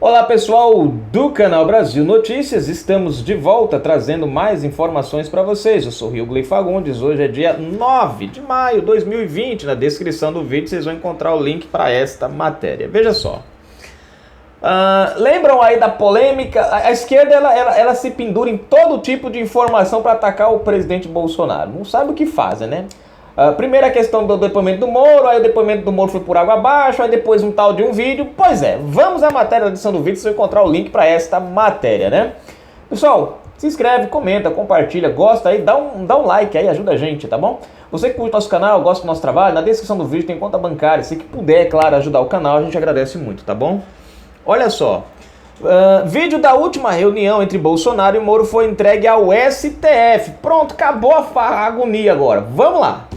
Olá pessoal do canal Brasil Notícias, estamos de volta trazendo mais informações para vocês. Eu sou Rio Gley Fagundes, hoje é dia 9 de maio de 2020. Na descrição do vídeo vocês vão encontrar o link para esta matéria. Veja só. Lembram aí da polêmica? A esquerda ela se pendura em todo tipo de informação para atacar o presidente Bolsonaro. Não sabe o que fazem, né? Primeiro a questão do depoimento do Moro, aí o depoimento do Moro foi por água abaixo, aí depois um tal de um vídeo. Pois é, vamos à matéria da edição do vídeo, vocês vão encontrar o link para esta matéria, né? Pessoal, se inscreve, comenta, compartilha, gosta aí, dá um like aí, ajuda a gente, tá bom? Você que curte nosso canal, gosta do nosso trabalho, na descrição do vídeo tem conta bancária, se que puder, é claro, ajudar o canal, a gente agradece muito, tá bom? Olha só, vídeo da última reunião entre Bolsonaro e Moro foi entregue ao STF. Pronto, acabou a agonia agora, vamos lá.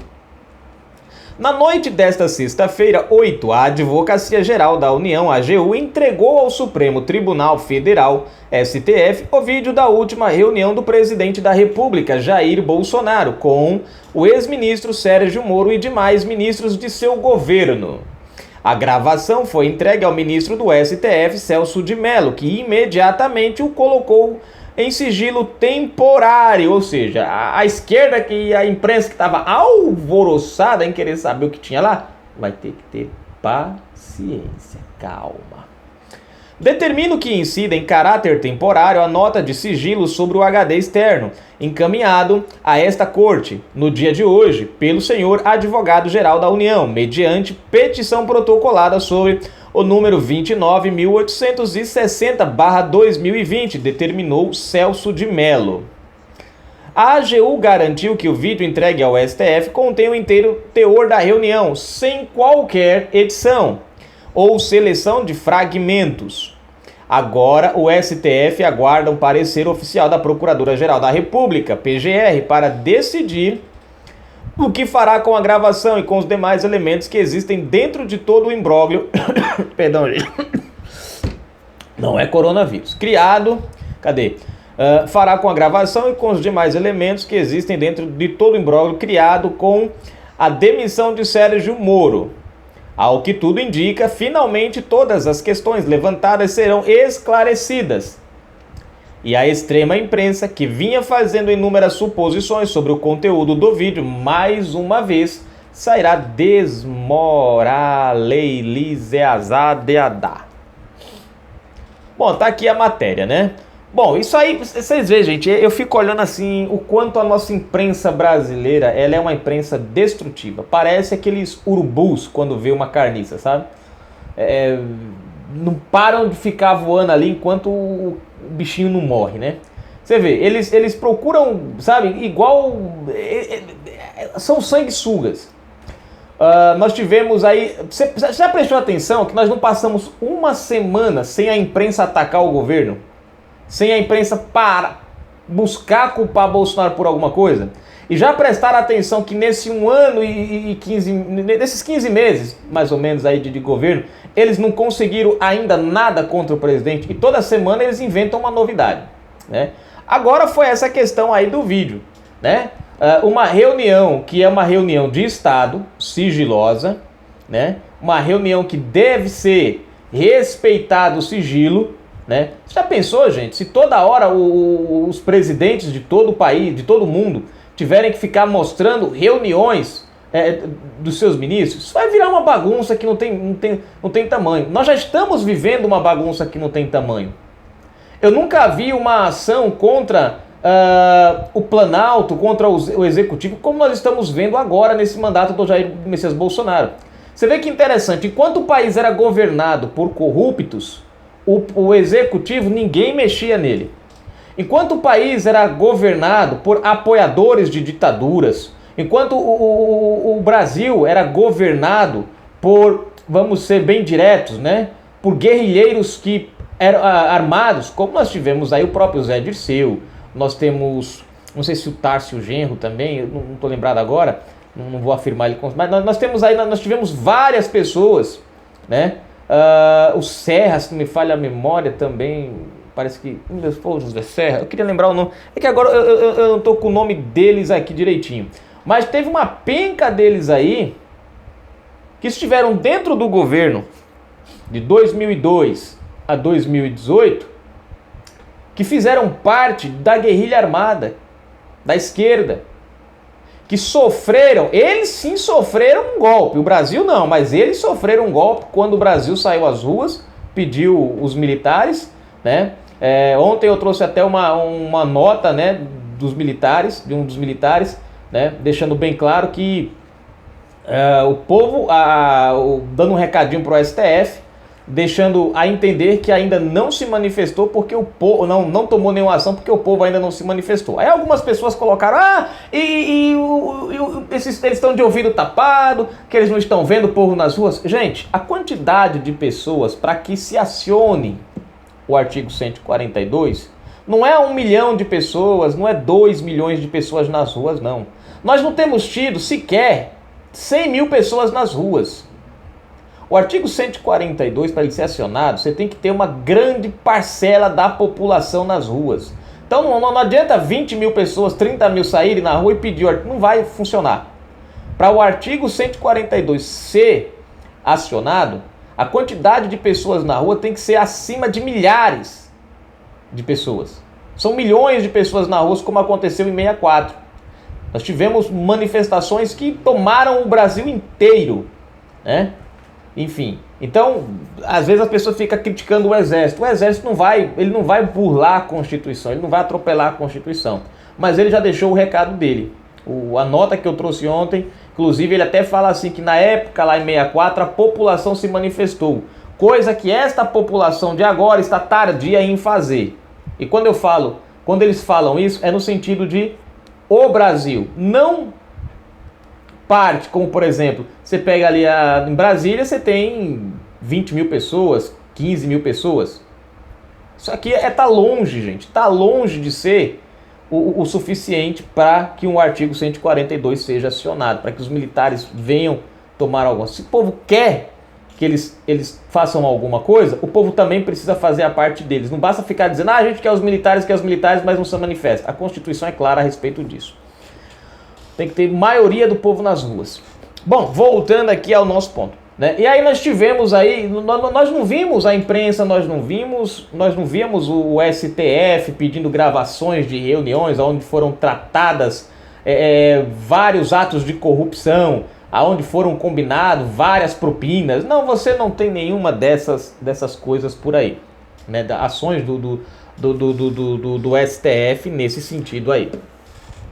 Na noite desta sexta-feira, 8, a Advocacia Geral da União, AGU, entregou ao Supremo Tribunal Federal, STF, o vídeo da última reunião do presidente da República, Jair Bolsonaro, com o ex-ministro Sérgio Moro e demais ministros de seu governo. A gravação foi entregue ao ministro do STF, Celso de Mello, que imediatamente o colocou em sigilo temporário, ou seja, a esquerda e a imprensa que estava alvoroçada em querer saber o que tinha lá, vai ter que ter paciência, calma. Determino que incida em caráter temporário a nota de sigilo sobre o HD externo, encaminhado a esta corte, no dia de hoje, pelo senhor advogado-geral da União, mediante petição protocolada sobre o número 29.860/2020, determinou Celso de Mello. A AGU garantiu que o vídeo entregue ao STF contém o inteiro teor da reunião, sem qualquer edição ou seleção de fragmentos. Agora, o STF aguarda um parecer oficial da Procuradora-Geral da República, PGR, para decidir o que fará com a gravação e com os demais elementos que existem dentro de todo o imbróglio. Perdão, gente. Não é coronavírus. Criado. Cadê? Fará com a gravação e com os demais elementos que existem dentro de todo o imbróglio criado com a demissão de Sérgio Moro. Ao que tudo indica, finalmente todas as questões levantadas serão esclarecidas. E a extrema imprensa, que vinha fazendo inúmeras suposições sobre o conteúdo do vídeo, mais uma vez sairá desmoralizada. Bom, tá aqui a matéria, né? Bom, isso aí, vocês veem, gente, eu fico olhando assim o quanto a nossa imprensa brasileira, ela é uma imprensa destrutiva. Parece aqueles urubus quando vê uma carniça, sabe? Não param de ficar voando ali enquanto o bichinho não morre, né? Você vê, eles procuram, sabe, igual... são sanguessugas. Nós tivemos aí... Você já prestou atenção que nós não passamos uma semana sem a imprensa atacar o governo? Sem a imprensa buscar culpar Bolsonaro por alguma coisa? E já prestaram atenção que nesse 1 ano nesses 15 meses, mais ou menos, aí de governo, eles não conseguiram ainda nada contra o presidente, e toda semana eles inventam uma novidade, né? Agora foi essa questão aí do vídeo, né? Uma reunião que é uma reunião de Estado, sigilosa, né? Uma reunião que deve ser respeitado o sigilo, né? Você já pensou, gente, se toda hora os presidentes de todo o país, de todo o mundo, tiverem que ficar mostrando reuniões dos seus ministros? Isso vai virar uma bagunça que não tem tamanho. Nós já estamos vivendo uma bagunça que não tem tamanho. Eu nunca vi uma ação contra o Planalto, contra o Executivo, como nós estamos vendo agora nesse mandato do Jair Messias Bolsonaro. Você vê que interessante, enquanto o país era governado por corruptos, o Executivo, ninguém mexia nele. Enquanto o país era governado por apoiadores de ditaduras, enquanto o Brasil era governado por, vamos ser bem diretos, né, por guerrilheiros que eram armados, como nós tivemos aí o próprio Zé Dirceu, nós temos, não sei se o Tarcísio Genro também, eu não estou lembrado agora, não vou afirmar ele, mas nós tivemos várias pessoas, né, o Serra, se não me falha a memória também, parece que... Foi o José Serra, eu queria lembrar o nome. É que agora eu não estou com o nome deles aqui direitinho. Mas teve uma penca deles aí que estiveram dentro do governo de 2002 a 2018 que fizeram parte da guerrilha armada, da esquerda, que sofreram, eles sim sofreram um golpe, o Brasil não, mas eles sofreram um golpe quando o Brasil saiu às ruas, pediu os militares, né? Ontem eu trouxe até uma nota, né, dos militares, de um dos militares, né, deixando bem claro que o povo, dando um recadinho para o STF, deixando a entender que ainda não se manifestou porque o povo não tomou nenhuma ação porque o povo ainda não se manifestou. Aí algumas pessoas colocaram, eles estão de ouvido tapado, que eles não estão vendo o povo nas ruas. Gente, a quantidade de pessoas para que se acione o artigo 142 não é 1 milhão de pessoas, não é 2 milhões de pessoas nas ruas, não. Nós não temos tido sequer 100 mil pessoas nas ruas. O artigo 142, para ele ser acionado, você tem que ter uma grande parcela da população nas ruas. Então não adianta 20 mil pessoas, 30 mil saírem na rua e pedir, não vai funcionar. Para o artigo 142 ser acionado, a quantidade de pessoas na rua tem que ser acima de milhares de pessoas. São milhões de pessoas na rua, como aconteceu em 64. Nós tivemos manifestações que tomaram o Brasil inteiro, né? Enfim, então, às vezes a pessoa fica criticando o Exército. O Exército ele não vai burlar a Constituição, ele não vai atropelar a Constituição. Mas ele já deixou o recado dele. A nota que eu trouxe ontem, inclusive ele até fala assim que na época, lá em 64, a população se manifestou. Coisa que esta população de agora está tardia em fazer. E quando eles falam isso, é no sentido de o Brasil, não parte, como por exemplo, você pega ali em Brasília, você tem 20 mil pessoas, 15 mil pessoas. Isso aqui tá longe, gente, tá longe de ser o suficiente para que um artigo 142 seja acionado, para que os militares venham tomar algo. Se o povo quer que eles façam alguma coisa, o povo também precisa fazer a parte deles. Não basta ficar dizendo, a gente quer os militares, mas não se manifesta. A Constituição é clara a respeito disso. Tem que ter maioria do povo nas ruas. Bom, voltando aqui ao nosso ponto, né? E aí nós tivemos aí, nós não vimos a imprensa, nós não víamos o STF pedindo gravações de reuniões onde foram tratadas vários atos de corrupção, aonde foram combinados várias propinas. Não, você não tem nenhuma dessas coisas por aí, né? Ações do STF nesse sentido aí.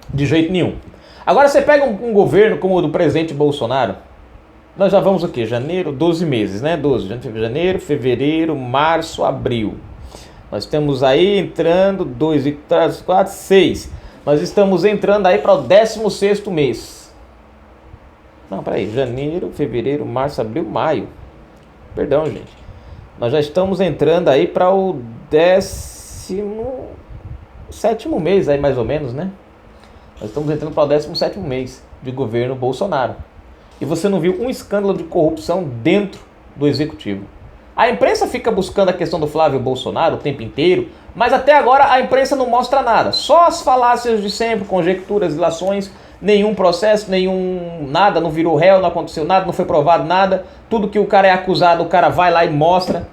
De jeito nenhum. Agora você pega um governo como o do presidente Bolsonaro, nós já vamos o quê? Janeiro, 12 meses, né? 12, janeiro, fevereiro, março, abril. Nós estamos aí entrando 2, 3, 4, 6. Nós estamos entrando aí para o 16º mês. Não, peraí, janeiro, fevereiro, março, abril, maio. Perdão, gente. Nós já estamos entrando aí para o 17º mês aí mais ou menos, né? Nós estamos entrando para o 17º mês de governo Bolsonaro. E você não viu um escândalo de corrupção dentro do executivo. A imprensa fica buscando a questão do Flávio Bolsonaro o tempo inteiro, mas até agora a imprensa não mostra nada. Só as falácias de sempre, conjecturas, ilações, nenhum processo, nada, não virou réu, não aconteceu nada, não foi provado nada. Tudo que o cara é acusado, o cara vai lá e mostra,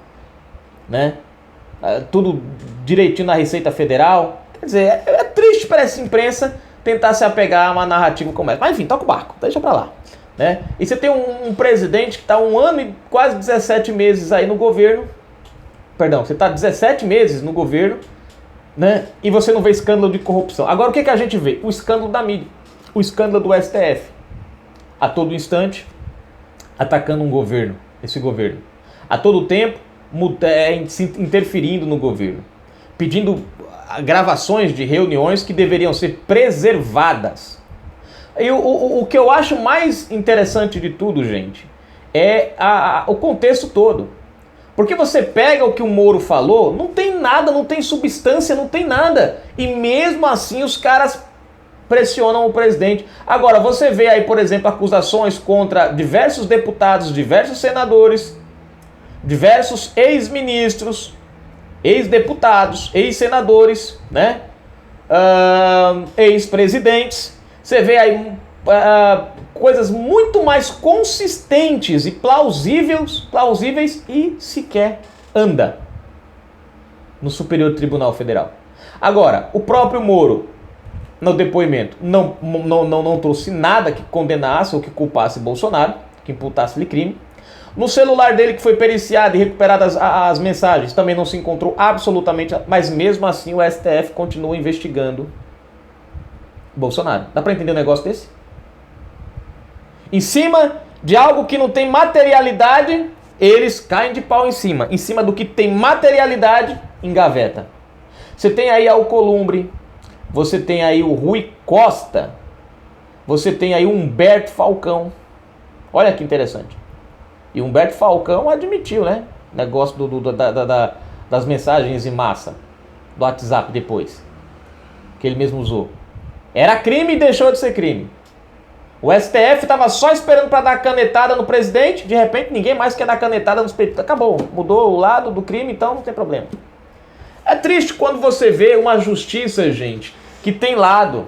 né? Tudo direitinho na Receita Federal. Quer dizer, é triste para essa imprensa tentar se apegar a uma narrativa como essa. Mas enfim, toca o barco, deixa pra lá, né? E você tem um presidente que está 1 ano e quase 17 meses aí no governo. Perdão, você está 17 meses no governo, né? E você não vê escândalo de corrupção. Agora o que a gente vê? O escândalo da mídia, o escândalo do STF. A todo instante, atacando um governo, esse governo. A todo tempo, interferindo no governo. Pedindo gravações de reuniões que deveriam ser preservadas. E o que eu acho mais interessante de tudo, gente, é o contexto todo. Porque você pega o que o Moro falou, não tem nada, não tem substância, não tem nada. E mesmo assim os caras pressionam o presidente. Agora, você vê aí, por exemplo, acusações contra diversos deputados, diversos senadores, diversos ex-ministros, ex-deputados, ex-senadores, né? Ex-presidentes. Você vê aí coisas muito mais consistentes e plausíveis e sequer anda. no Superior Tribunal Federal. Agora, o próprio Moro, no depoimento, não trouxe nada que condenasse ou que culpasse Bolsonaro, que imputasse-lhe crime. No celular dele, que foi periciado e recuperadas as mensagens, também não se encontrou absolutamente, mas mesmo assim o STF continua investigando Bolsonaro. Dá pra entender um negócio desse? Em cima de algo que não tem materialidade, eles caem de pau em cima. Em cima do que tem materialidade, engaveta. Você tem aí Alcolumbre, você tem aí o Rui Costa, você tem aí o Humberto Falcão. Olha que interessante. E Humberto Falcão admitiu, né? Negócio das mensagens em massa do WhatsApp depois, que ele mesmo usou. Era crime e deixou de ser crime. O STF estava só esperando para dar canetada no presidente, de repente ninguém mais quer dar canetada nos presidentes. Acabou, mudou o lado do crime, então não tem problema. É triste quando você vê uma justiça, gente, que tem lado.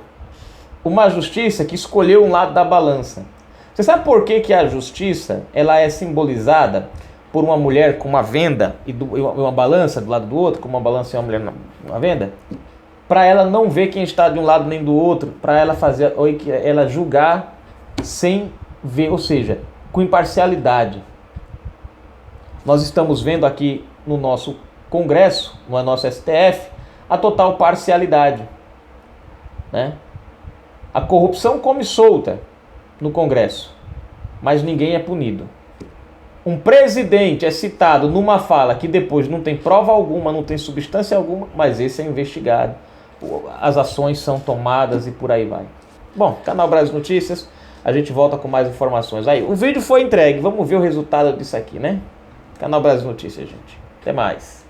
Uma justiça que escolheu um lado da balança. Você sabe por que a justiça ela é simbolizada por uma mulher com uma venda e uma balança do lado do outro, com uma balança e uma mulher numa venda? Para ela não ver quem está de um lado nem do outro, para ela fazer, ela julgar sem ver, ou seja, com imparcialidade. Nós estamos vendo aqui no nosso Congresso, no nosso STF, a total parcialidade, né? A corrupção come solta no Congresso, mas ninguém é punido. Um presidente é citado numa fala que depois não tem prova alguma, não tem substância alguma, mas esse é investigado. As ações são tomadas e por aí vai. Bom, Canal Brasil Notícias, a gente volta com mais informações. Aí, o vídeo foi entregue, vamos ver o resultado disso aqui, né? Canal Brasil Notícias, gente. Até mais.